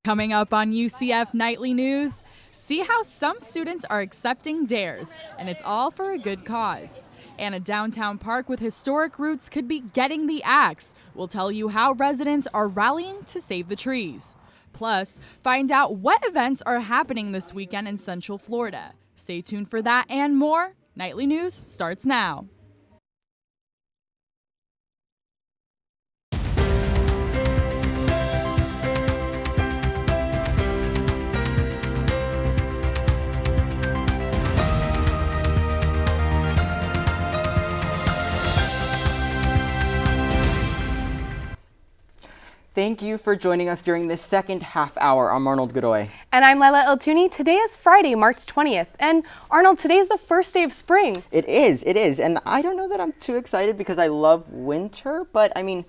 Coming up on UCF Nightly News, see how some students are accepting dares, and it's all for a good cause. And a downtown park with historic roots could be getting the axe. We'll tell you how residents are rallying to save the trees. Plus, find out what events are happening this weekend in Central Florida. Stay tuned for that and more. Nightly News starts now. Thank you for joining us during this second half hour. I'm Arnold Godoy. And I'm Lila El-Tuni. Today is Friday, March 20th. And Arnold, today is the first day of spring. It is. And I don't know that I'm too excited because I love winter, but I mean,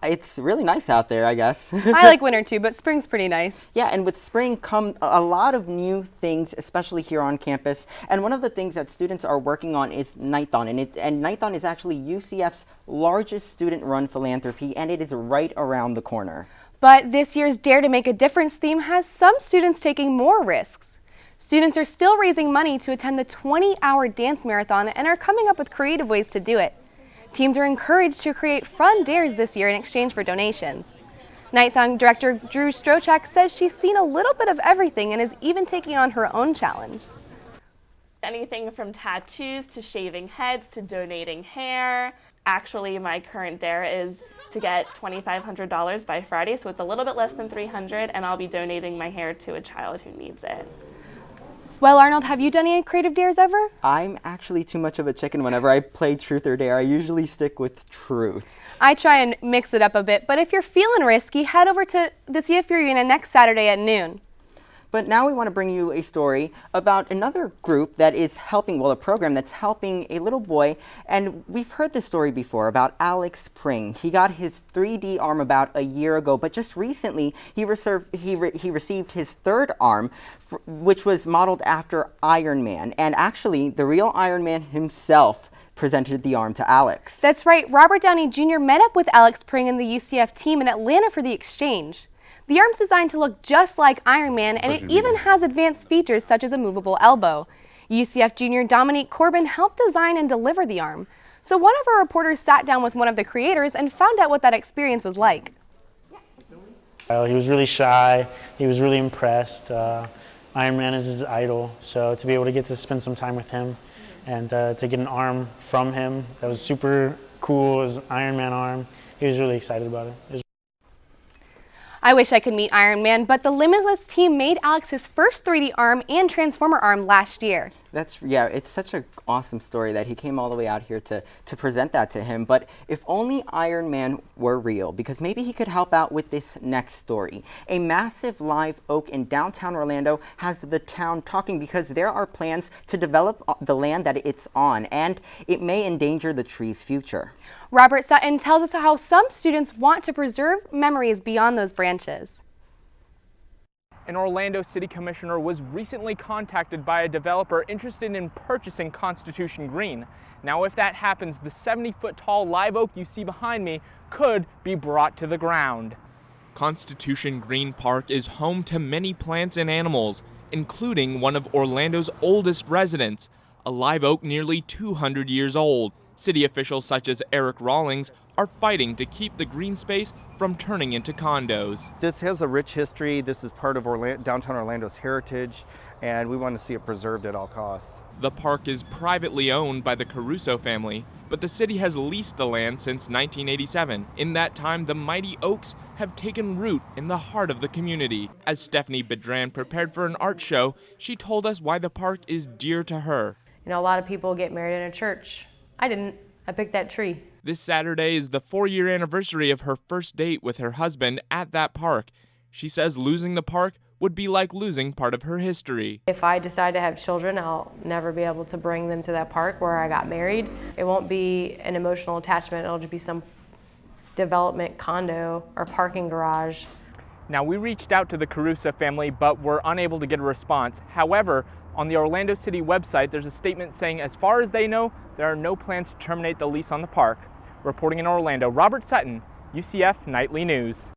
it's really nice out there, I guess. I like winter too, but spring's pretty nice. Yeah, and with spring come a lot of new things, especially here on campus. And one of the things that students are working on is Nighthon. And Nighthon is actually UCF's largest student-run philanthropy, and it is right around the corner. But this year's Dare to Make a Difference theme has some students taking more risks. Students are still raising money to attend the 20-hour dance marathon and are coming up with creative ways to do it. Teams are encouraged to create fun dares this year in exchange for donations. Nighthon director Drew Strochak says she's seen a little bit of everything and is even taking on her own challenge. Anything from tattoos to shaving heads to donating hair. Actually, my current dare is to get $2,500 by Friday, so it's a little bit less than $300, and I'll be donating my hair to a child who needs it. Well, Arnold, have you done any creative dares ever? I'm actually too much of a chicken whenever I play Truth or Dare. I usually stick with truth. I try and mix it up a bit, but if you're feeling risky, head over to the CF Arena next Saturday at noon. But now we want to bring you a story about another group that is helping, well, a program that's helping a little boy. And we've heard this story before about Alex Pring. He got his 3D arm about a year ago, but just recently he received his third arm, which was modeled after Iron Man. And actually, the real Iron Man himself presented the arm to Alex. That's right. Robert Downey Jr. met up with Alex Pring and the UCF team in Atlanta for the exchange. The arm's designed to look just like Iron Man, and it even has advanced features such as a movable elbow. UCF junior Dominique Corbin helped design and deliver the arm. So one of our reporters sat down with one of the creators and found out what that experience was like. He was really shy. He was really impressed. Iron Man is his idol, so to be able to get to spend some time with him and to get an arm from him that was super cool, his Iron Man arm, he was really excited about it. I wish I could meet Iron Man, but the Limitless team made Alex his first 3D arm and Transformer arm last year. Yeah, it's such an awesome story that he came all the way out here to present that to him. But if only Iron Man were real, because maybe he could help out with this next story. A massive live oak in downtown Orlando has the town talking because there are plans to develop the land that it's on, and it may endanger the tree's future. Robert Sutton tells us how some students want to preserve memories beyond those branches. An Orlando City Commissioner was recently contacted by a developer interested in purchasing Constitution Green. Now, if that happens, the 70-foot tall live oak you see behind me could be brought to the ground. Constitution Green Park is home to many plants and animals, including one of Orlando's oldest residents, a live oak nearly 200 years old. City officials such as Eric Rawlings are fighting to keep the green space from turning into condos. This has a rich history. This is part of downtown Orlando's heritage, and we want to see it preserved at all costs. The park is privately owned by the Caruso family, but the city has leased the land since 1987. In that time, the mighty oaks have taken root in the heart of the community. As Stephanie Bedran prepared for an art show, she told us why the park is dear to her. You know, a lot of people get married in a church. I didn't. I picked that tree. This Saturday is the 4-year anniversary of her first date with her husband at that park. She says losing the park would be like losing part of her history. If I decide to have children, I'll never be able to bring them to that park where I got married. It won't be an emotional attachment. It'll just be some development condo or parking garage. Now, we reached out to the Caruso family, but were unable to get a response. However, on the Orlando City website, there's a statement saying, as far as they know, there are no plans to terminate the lease on the park. Reporting in Orlando, Robert Sutton, UCF Nightly News.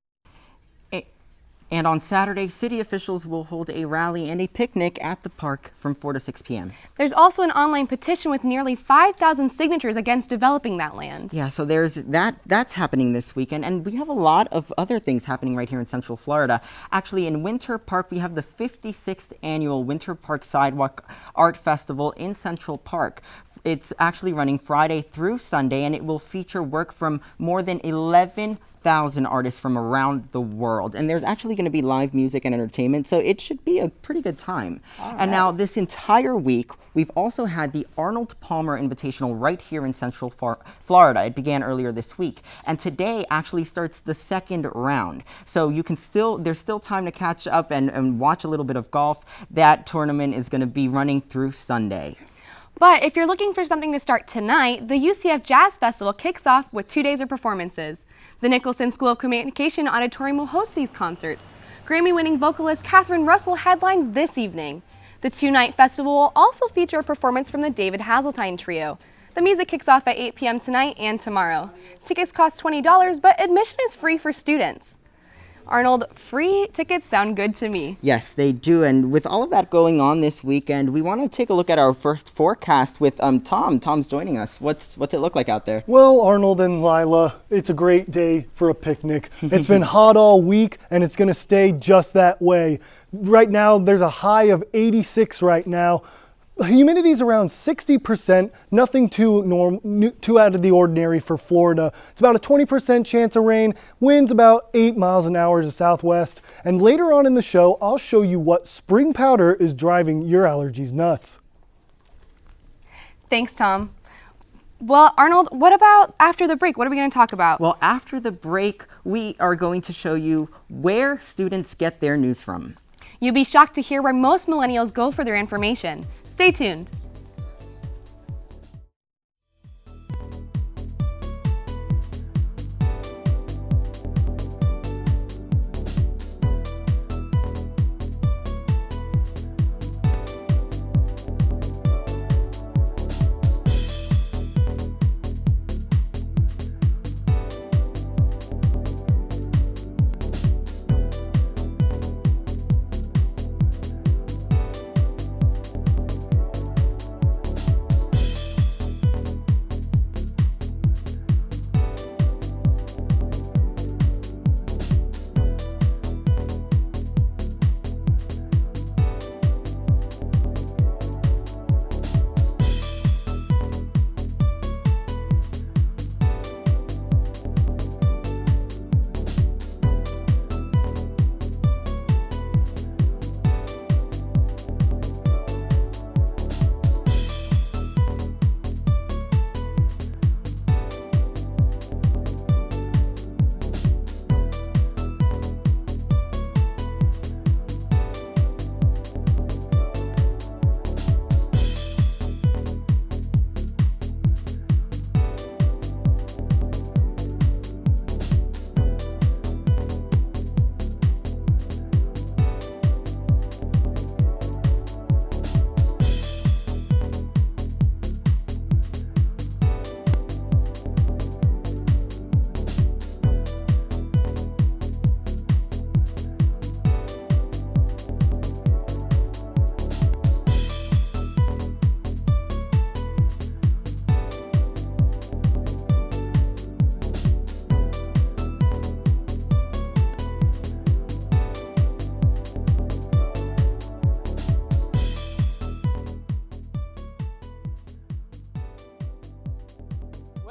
And on Saturday, city officials will hold a rally and a picnic at the park from 4 to 6 p.m. There's also an online petition with nearly 5,000 signatures against developing that land. Yeah, so there's that's happening this weekend, and we have a lot of other things happening right here in Central Florida. Actually, in Winter Park, we have the 56th annual Winter Park Sidewalk Art Festival in Central Park. It's actually running Friday through Sunday, and it will feature work from more than 11,000 artists from around the world. And there's actually going to be live music and entertainment, so it should be a pretty good time. And now this entire week, we've also had the Arnold Palmer Invitational right here in Central Florida. It began earlier this week. And today actually starts the second round. So you can there's still time to catch up and watch a little bit of golf. That tournament is going to be running through Sunday. But if you're looking for something to start tonight, the UCF Jazz Festival kicks off with 2 days of performances. The Nicholson School of Communication Auditorium will host these concerts. Grammy-winning vocalist Catherine Russell headlines this evening. The 2-night festival will also feature a performance from the David Hazeltine Trio. The music kicks off at 8 p.m. tonight and tomorrow. Tickets cost $20, but admission is free for students. Arnold, free tickets sound good to me. Yes, they do. And with all of that going on this weekend, we want to take a look at our first forecast with Tom. Tom's joining us. What's it look like out there? Well, Arnold and Lila, it's a great day for a picnic. It's been hot all week, and it's going to stay just that way. Right now, there's a high of 86 right now. Humidity is around 60%, nothing too out of the ordinary for Florida. It's about a 20% chance of rain, winds about 8 miles an hour to southwest. And later on in the show, I'll show you what spring powder is driving your allergies nuts. Thanks, Tom. Well, Arnold, what about after the break? What are we going to talk about? Well, after the break, we are going to show you where students get their news from. You'll be shocked to hear where most millennials go for their information. Stay tuned.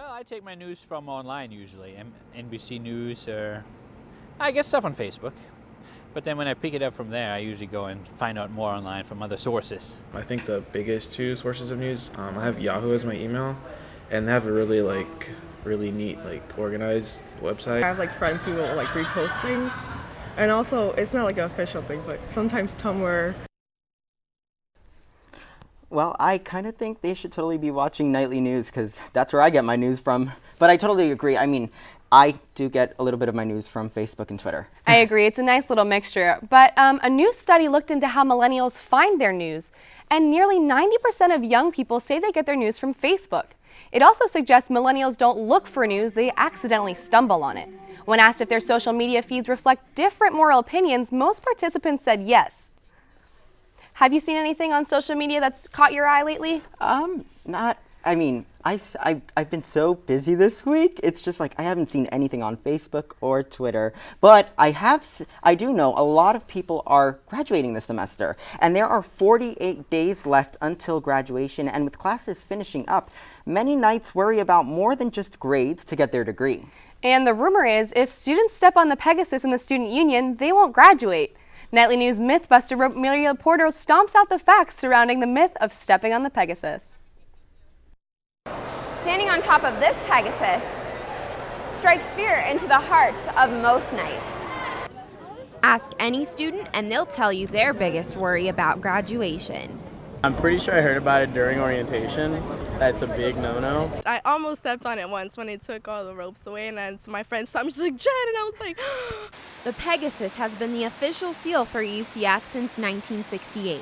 I take my news from online usually, NBC News or I get stuff on Facebook. But then when I pick it up from there, I usually go and find out more online from other sources. I think the biggest two sources of news, I have Yahoo as my email, and they have a really neat, organized website. I have friends who will repost things, and also it's not an official thing, but sometimes Tumblr. Well, I kind of think they should totally be watching nightly news because that's where I get my news from. But I totally agree. I mean, I do get a little bit of my news from Facebook and Twitter. I agree. It's a nice little mixture. But a new study looked into how millennials find their news. And nearly 90% of young people say they get their news from Facebook. It also suggests millennials don't look for news, they accidentally stumble on it. When asked if their social media feeds reflect different moral opinions, most participants said yes. Have you seen anything on social media that's caught your eye lately? I've been so busy this week. It's just like I haven't seen anything on Facebook or Twitter. But I do know a lot of people are graduating this semester. And there are 48 days left until graduation. And with classes finishing up, many Knights worry about more than just grades to get their degree. And the rumor is if students step on the Pegasus in the student union, they won't graduate. Nightly News Mythbuster Amelia Porter stomps out the facts surrounding the myth of stepping on the Pegasus. Standing on top of this Pegasus strikes fear into the hearts of most Knights. Ask any student and they'll tell you their biggest worry about graduation. I'm pretty sure I heard about it during orientation. That's a big no-no. I almost stepped on it once when they took all the ropes away, and then my friend stopped me. She's like, Jen, and I was like, The Pegasus has been the official seal for UCF since 1968,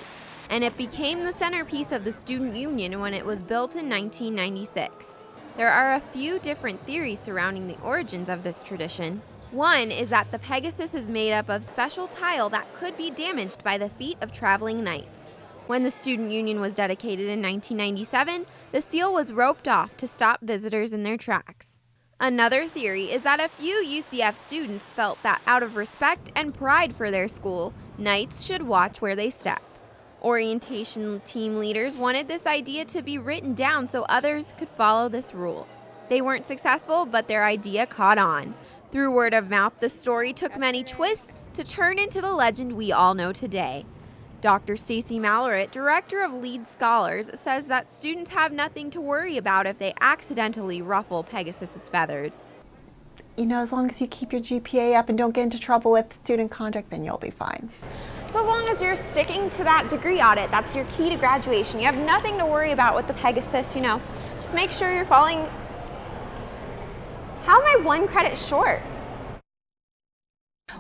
and it became the centerpiece of the student union when it was built in 1996. There are a few different theories surrounding the origins of this tradition. One is that the Pegasus is made up of special tile that could be damaged by the feet of traveling Knights. When the student union was dedicated in 1997, the seal was roped off to stop visitors in their tracks. Another theory is that a few UCF students felt that out of respect and pride for their school, Knights should watch where they step. Orientation team leaders wanted this idea to be written down so others could follow this rule. They weren't successful, but their idea caught on. Through word of mouth, the story took many twists to turn into the legend we all know today. Dr. Stacy Malloret, director of Lead Scholars, says that students have nothing to worry about if they accidentally ruffle Pegasus's feathers. You know, as long as you keep your GPA up and don't get into trouble with student conduct, then you'll be fine. So as long as you're sticking to that degree audit, that's your key to graduation. You have nothing to worry about with the Pegasus, you know. Just make sure you're following. How am I 1 credit short?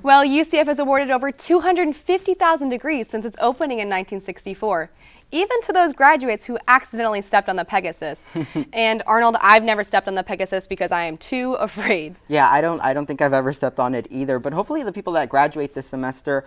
Well, UCF has awarded over 250,000 degrees since its opening in 1964, even to those graduates who accidentally stepped on the Pegasus. And Arnold, I've never stepped on the Pegasus because I am too afraid. Yeah, I don't think I've ever stepped on it either, but hopefully the people that graduate this semester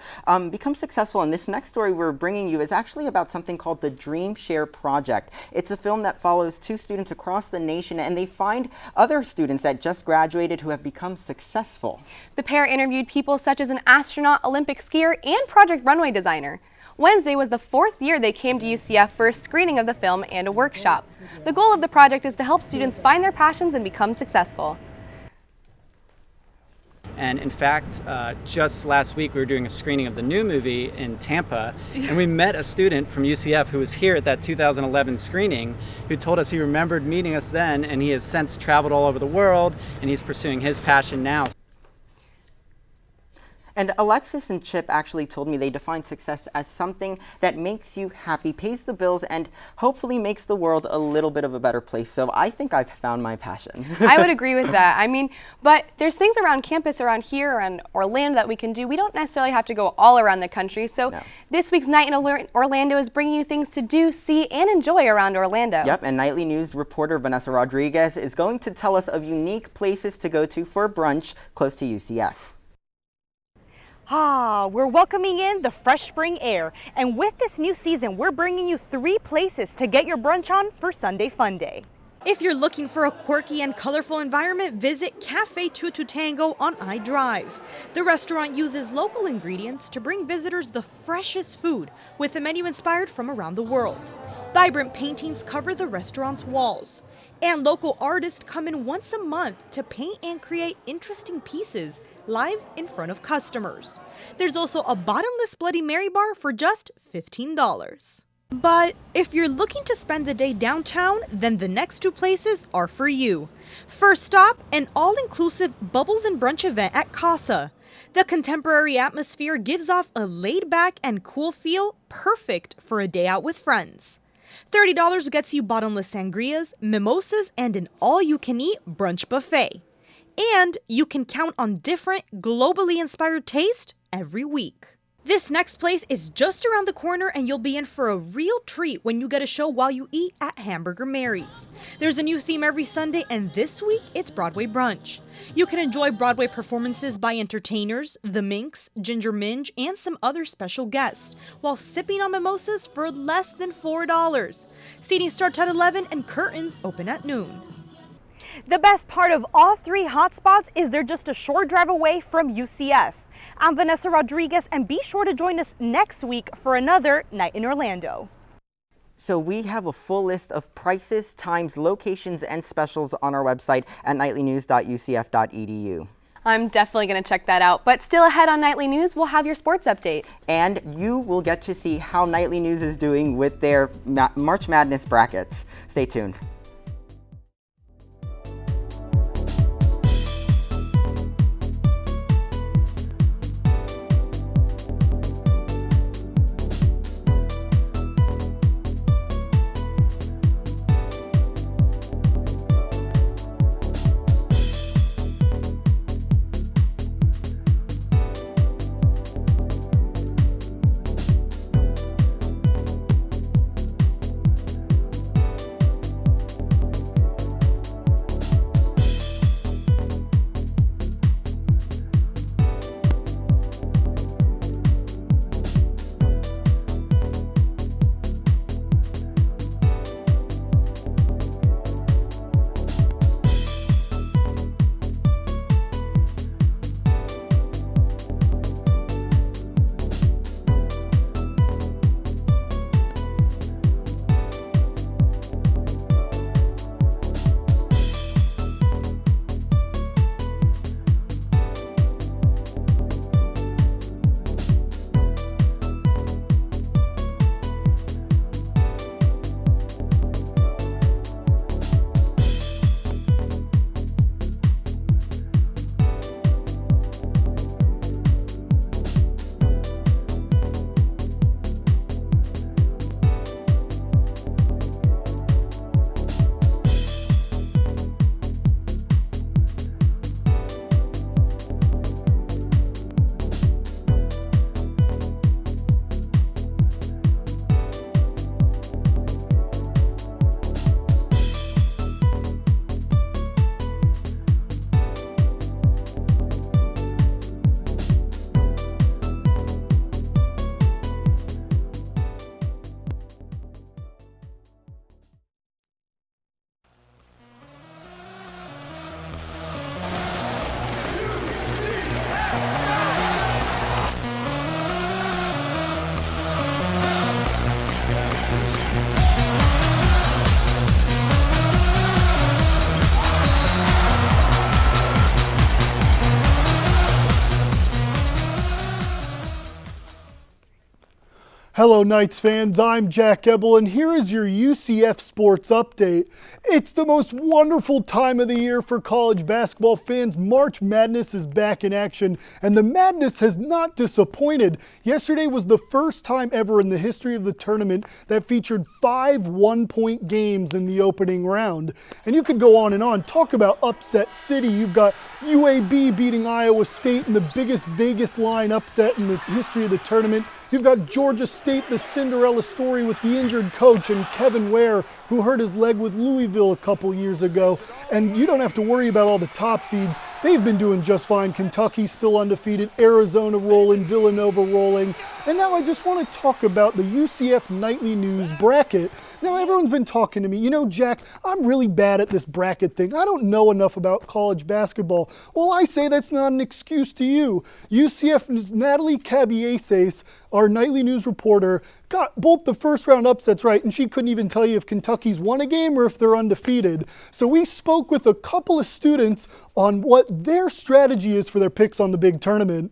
become successful. And this next story we're bringing you is actually about something called the Dream Share Project. It's a film that follows 2 students across the nation, and they find other students that just graduated who have become successful. The pair interviewed people such as an astronaut, Olympic skier, and Project Runway designer. Wednesday was the 4th year they came to UCF for a screening of the film and a workshop. The goal of the project is to help students find their passions and become successful. And in fact, just last week we were doing a screening of the new movie in Tampa, and we met a student from UCF who was here at that 2011 screening who told us he remembered meeting us then, and he has since traveled all over the world, and he's pursuing his passion now. And Alexis and Chip actually told me they define success as something that makes you happy, pays the bills, and hopefully makes the world a little bit of a better place. So I think I've found my passion. I would agree with that. I mean, but there's things around campus, around here, around Orlando that we can do. We don't necessarily have to go all around the country. So this week's Night in Orlando is bringing you things to do, see, and enjoy around Orlando. Yep, and Nightly News reporter Vanessa Rodriguez is going to tell us of unique places to go to for brunch close to UCF. We're welcoming in the fresh spring air, and with this new season, we're bringing you 3 places to get your brunch on for Sunday Fun Day. If you're looking for a quirky and colorful environment, visit Cafe Tutu Tango on iDrive. The restaurant uses local ingredients to bring visitors the freshest food, with a menu inspired from around the world. Vibrant paintings cover the restaurant's walls, and local artists come in once a month to paint and create interesting pieces live in front of customers. There's also a bottomless Bloody Mary bar for just $15. But if you're looking to spend the day downtown, then the next 2 places are for you. First stop, an all-inclusive Bubbles and Brunch event at Casa. The contemporary atmosphere gives off a laid-back and cool feel, perfect for a day out with friends. $30 gets you bottomless sangrias, mimosas, and an all-you-can-eat brunch buffet. And you can count on different, globally inspired taste every week. This next place is just around the corner, and you'll be in for a real treat when you get a show while you eat at Hamburger Mary's. There's a new theme every Sunday, and this week it's Broadway Brunch. You can enjoy Broadway performances by entertainers, The Minx, Ginger Minge, and some other special guests, while sipping on mimosas for less than $4. Seating starts at 11 and curtains open at noon. The best part of all three hotspots is they're just a short drive away from UCF. I'm Vanessa Rodriguez, and be sure to join us next week for another Night in Orlando. So we have a full list of prices, times, locations, and specials on our website at nightlynews.ucf.edu. I'm definitely going to check that out. But still ahead on Nightly News, we'll have your sports update. And you will get to see how Nightly News is doing with their March Madness brackets. Stay tuned. Hello Knights fans, I'm Jack Ebel and here is your UCF Sports Update. It's the most wonderful time of the year for college basketball fans. March Madness is back in action and the madness has not disappointed. Yesterday was the first time ever in the history of the tournament that featured 5 one-point games in the opening round. And you could go on and on. Talk about upset city. You've got UAB beating Iowa State in the biggest Vegas line upset in the history of the tournament. You've got Georgia State, the Cinderella story with the injured coach, and Kevin Ware, who hurt his leg with Louisville a couple years ago. And you don't have to worry about all the top seeds. They've been doing just fine. Kentucky's still undefeated, Arizona rolling, Villanova rolling. And now I just want to talk about the UCF Nightly News bracket. Now everyone's been talking to me, you know, Jack, I'm really bad at this bracket thing. I don't know enough about college basketball. Well, I say that's not an excuse to you. UCF's Natalie Cabieses, our Nightly News reporter, got both the first round upsets right, and she couldn't even tell you if Kentucky's won a game or if they're undefeated. So we spoke with a couple of students on what their strategy is for their picks on the big tournament.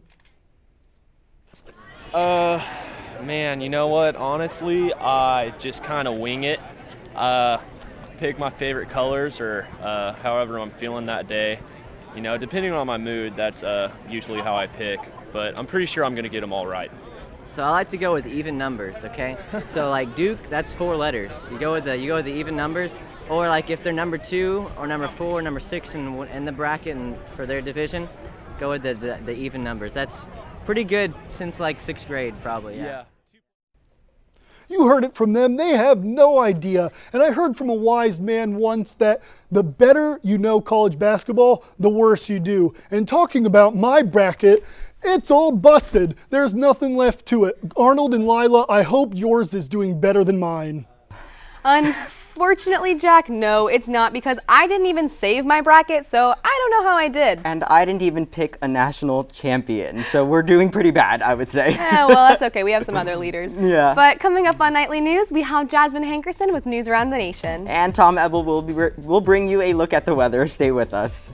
Man, you know what? Honestly, I just kind of wing it. Pick my favorite colors or however I'm feeling that day. You know, depending on my mood, that's usually how I pick. But I'm pretty sure I'm going to get them all right. So I like to go with even numbers, okay? So like Duke, that's 4 letters. You go with the even numbers, or like if they're number 2 or number 4 or number 6 in the bracket and for their division, go with the even numbers. That's Pretty good since like 6th grade, probably. Yeah. You heard it from them. They have no idea. And I heard from a wise man once that the better you know college basketball, the worse you do. And talking about my bracket, it's all busted. There's nothing left to it. Arnold and Lila, I hope yours is doing better than mine. Unfortunately, Jack, no, it's not, because I didn't even save my bracket, so I don't know how I did. And I didn't even pick a national champion, so we're doing pretty bad, I would say. Yeah, well, that's okay. We have some other leaders. Yeah. But coming up on Nightly News, we have Jasmine Hankerson with news around the nation. And Tom Ebel will bring you a look at the weather. Stay with us.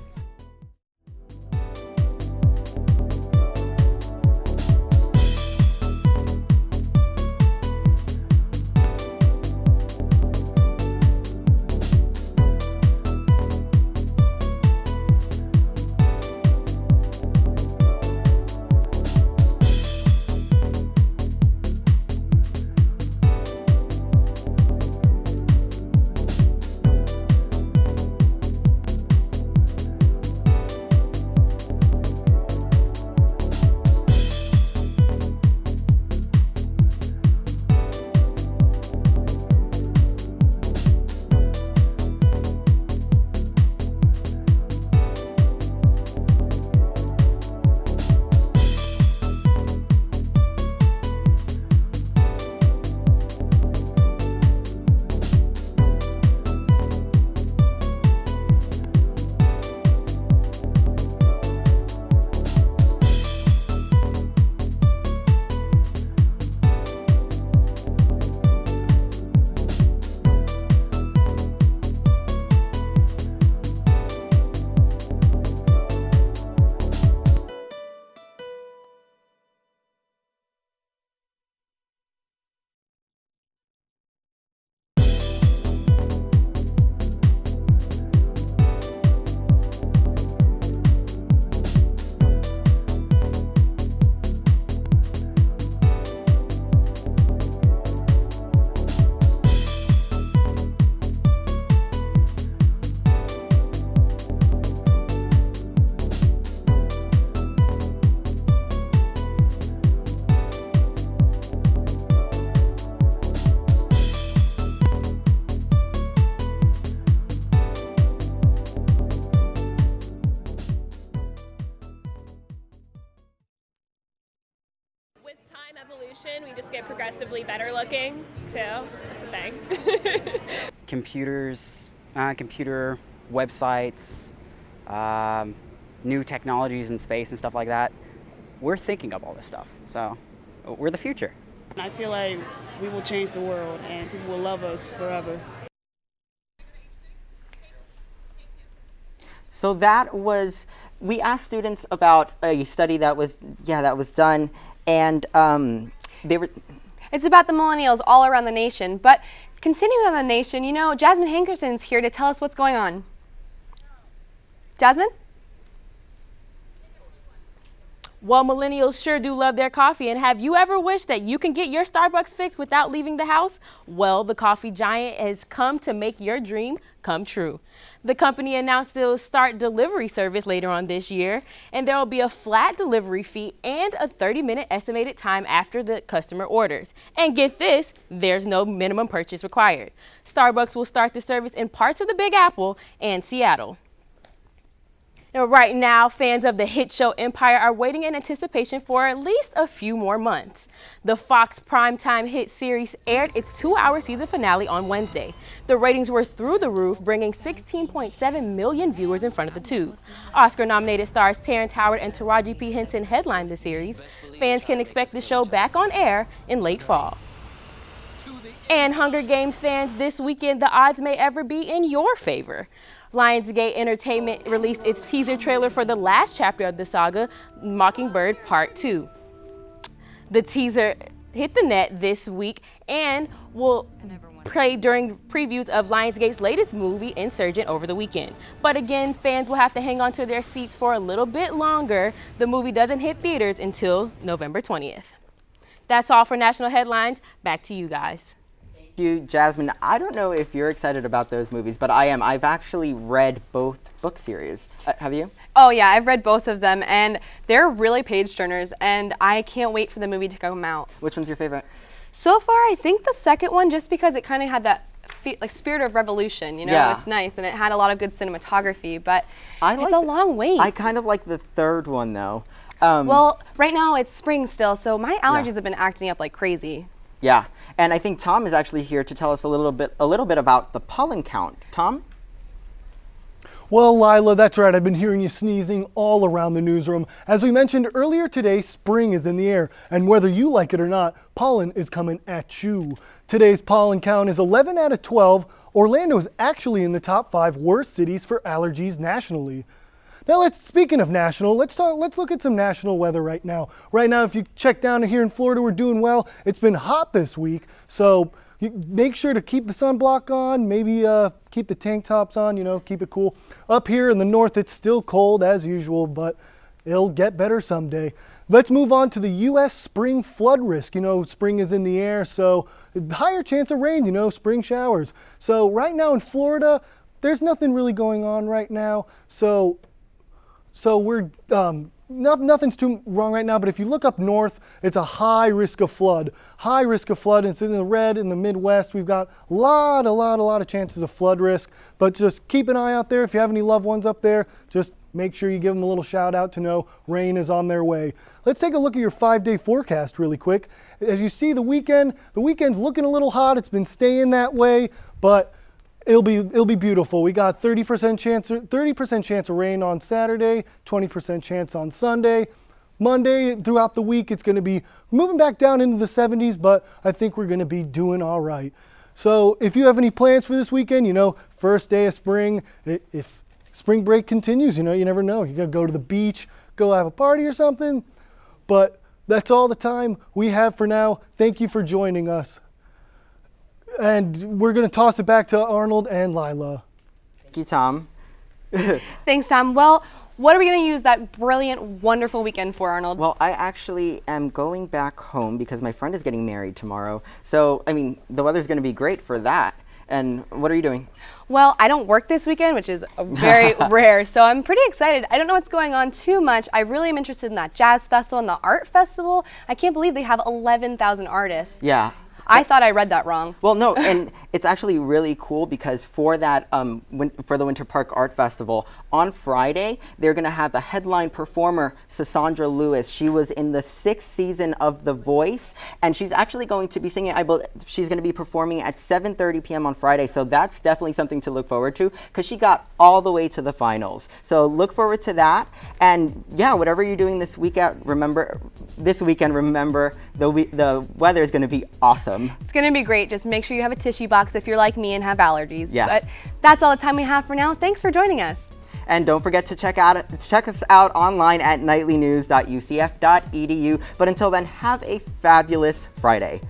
Evolution, we just get progressively better looking too. That's a thing. Computers, computer websites, new technologies in space and stuff like that. We're thinking of all this stuff, so we're the future. I feel like we will change the world and people will love us forever. So that was, we asked students about a study that was done, and they were... It's about the millennials all around the nation, but continuing on the nation, you know, Jasmine Hankerson's here to tell us what's going on. Jasmine? Well, millennials sure do love their coffee, and have you ever wished that you can get your Starbucks fix without leaving the house? Well, the coffee giant has come to make your dream come true. The company announced it will start delivery service later on this year, and there will be a flat delivery fee and a 30-minute estimated time after the customer orders. And get this, there's no minimum purchase required. Starbucks will start the service in parts of the Big Apple and Seattle. Now, right now, fans of the hit show Empire are waiting in anticipation for at least a few more months. The Fox primetime hit series aired its 2-hour season finale on Wednesday. The ratings were through the roof, bringing 16.7 million viewers in front of the tube. Oscar-nominated stars Terrence Howard and Taraji P. Henson headlined the series. Fans can expect the show back on air in late fall. And Hunger Games fans, this weekend the odds may ever be in your favor. Lionsgate Entertainment released its teaser trailer for the last chapter of the saga, Mockingbird Part 2. The teaser hit the net this week and will play during previews of Lionsgate's latest movie, Insurgent, over the weekend. But again, fans will have to hang on to their seats for a little bit longer. The movie doesn't hit theaters until November 20th. That's all for national headlines. Back to you guys. you, Jasmine. I don't know if you're excited about those movies, but I am. I've actually read both book series. Have you? Oh yeah, I've read both of them, and they're really page turners, and I can't wait for the movie to come out. Which one's your favorite? So far, I think the second one, just because it kind of had that spirit of revolution, you know, Yeah. It's nice, and it had a lot of good cinematography, but it's a long wait. I kind of like the third one, though. Well, right now it's spring still, so my allergies have been acting up like crazy. Yeah, and I think Tom is actually here to tell us a little bit about the pollen count. Tom? Well, Lila, that's right. I've been hearing you sneezing all around the newsroom. As we mentioned earlier today, spring is in the air, and whether you like it or not, pollen is coming at you. Today's pollen count is 11 out of 12. Orlando is actually in the top 5 worst cities for allergies nationally. Now, speaking of national, let's look at some national weather right now. Right now, if you check down here in Florida, we're doing well. It's been hot this week, so make sure to keep the sunblock on, maybe keep the tank tops on, keep it cool. Up here in the north, it's still cold as usual, but it'll get better someday. Let's move on to the U.S. spring flood risk. Spring is in the air, so higher chance of rain, spring showers. So right now in Florida, there's nothing really going on right now, so we're nothing's too wrong right now, but if you look up north, it's a high risk of flood. High risk of flood. It's in the red in the Midwest. We've got a lot of chances of flood risk, but just keep an eye out there. If you have any loved ones up there, just make sure you give them a little shout out to know rain is on their way. Let's take a look at your 5-day forecast really quick. As you see, the weekend's looking a little hot. It's been staying that way, but it'll be beautiful. We got 30% chance of rain on Saturday, 20% chance on Sunday. Monday throughout the week, it's going to be moving back down into the 70s, but I think we're going to be doing all right. So if you have any plans for this weekend, first day of spring, if spring break continues, you never know. You got to go to the beach, go have a party or something. But that's all the time we have for now. Thank you for joining us. And we're going to toss it back to Arnold and Lila. Thank you, Tom. Thanks, Tom. Well, what are we going to use that brilliant, wonderful weekend for, Arnold? Well, I actually am going back home because my friend is getting married tomorrow. So, the weather's going to be great for that. And what are you doing? Well, I don't work this weekend, which is very rare, so I'm pretty excited. I don't know what's going on too much. I really am interested in that jazz festival and the art festival. I can't believe they have 11,000 artists. Yeah. I thought I read that wrong. Well, no, and it's actually really cool because for that, for the Winter Park Art Festival, on Friday, they're going to have a headline performer, Cassandra Lewis. She was in the 6th season of The Voice, and she's actually going to be singing, she's going to be performing at 7:30 p.m. on Friday, so that's definitely something to look forward to because she got all the way to the finals. So look forward to that, and yeah, whatever you're doing this weekend, remember the weather is going to be awesome. It's going to be great. Just make sure you have a tissue box if you're like me and have allergies. Yeah. But that's all the time we have for now. Thanks for joining us. And don't forget to check us out online at nightlynews.ucf.edu. But until then, have a fabulous Friday.